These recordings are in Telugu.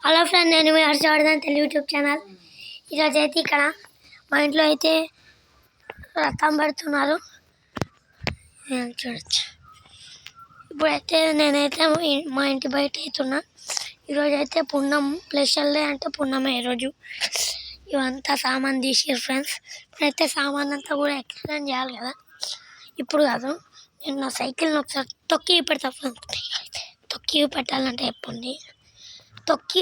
హలో ఫ్రెండ్, నేను మీ హర్షవర్ధన్ తెలుగు యూట్యూబ్ ఛానల్. ఈరోజు అయితే ఇక్కడ మా ఇంట్లో అయితే రథం పెడుతున్నారు చూడొచ్చు. ఇప్పుడైతే నేనైతే మా ఇంటి బయట అవుతున్నా. ఈరోజు అయితే పున్నం స్పెషల్ డే, అంటే పున్నమే ఈరోజు. ఇవంతా సామాన్ తీసారు ఫ్రెండ్స్. ఇప్పుడైతే సామాన్ అంతా కూడా ఎక్స్ప్లెయిన్ చేయాలి కదా. ఇప్పుడు కాదు, నేను నా సైకిల్ని ఒకసారి తొక్కి పెడతా ఫ్రెండ్స్. తొక్కి పెట్టాలంటే చెప్పండి, తొక్కి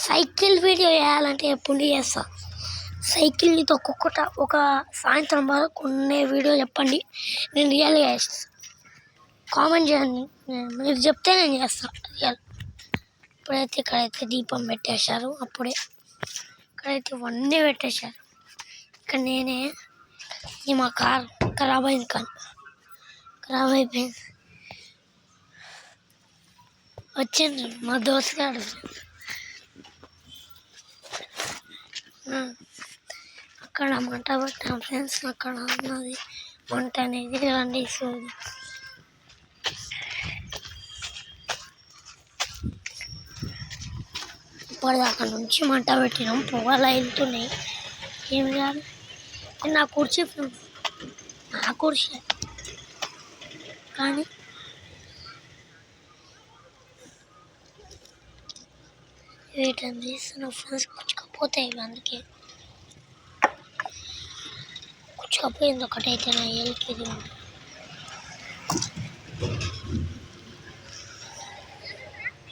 సైకిల్ వీడియో వేయాలంటే ఎప్పుడు చేస్తా. సైకిల్ని తొక్కొక్కట ఒక సాయంత్రం వరకు ఉండే వీడియో చెప్పండి, నేను రియల్గా చేస్తాను. కామెంట్ చేయండి, మీరు చెప్తే నేను చేస్తాను రియల్. ఇప్పుడైతే ఇక్కడైతే దీపం పెట్టేశారు. అప్పుడే ఇక్కడైతే ఇవన్నీ పెట్టేశారు. ఇక్కడ నేనే ఇది మా కార్ ఖరాబ్ అయిపోయింది. వచ్చింది మా దోస్త్ గారు. అక్కడ మంట పెట్టాం ఫ్రెండ్స్. అక్కడ ఉన్నది మంట అనేది రండి చూడు. ఇప్పటిదాకా నుంచి మంట పెట్టినాం, పొగలు వెళ్తున్నాయి. ఏం చేయాలి? నా కుర్చీ ఫ్రెండ్స్, నా కుర్చీ కానీ వీటిని తీస్తున్న ఫ్రెండ్స్. కుచ్చుకపోతాయి, అందుకే కుచ్చుకపోయింది ఒకటైతే నా ఏలికి.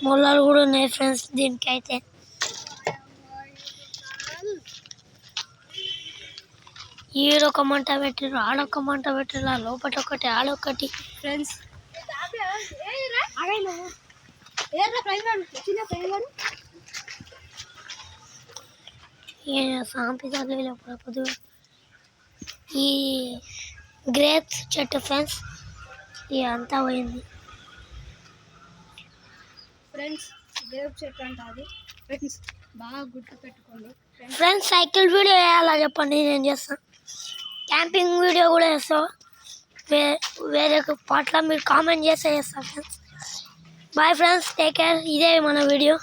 మొలలు కూడా ఉన్నాయి ఫ్రెండ్స్ దీనికైతే. ఈడొక మంట పెట్టారు, ఆడొక మంట పెట్టారు, ఆ లోపల ఒకటి ఆడొకటి ఫ్రెండ్స్. సాంపిదాలు ఈ గ్రేప్స్ చెట్టు ఫ్రెండ్స్, ఇదంతా పోయింది ఫ్రెండ్స్. గ్రేప్ చెట్టు అంటే అది ఫ్రెండ్స్, బాగా గుర్తు పెట్టుకోండి ఫ్రెండ్స్. సైకిల్ వీడియో వేయాలా చెప్పండి, నేను చేస్తాను. క్యాంపింగ్ వీడియో కూడా వేస్తాను. వేరే పాటలో మీరు కామెంట్ చేస్తే చేస్తాను friends. Bye friends, take care. ఇదే మన వీడియో.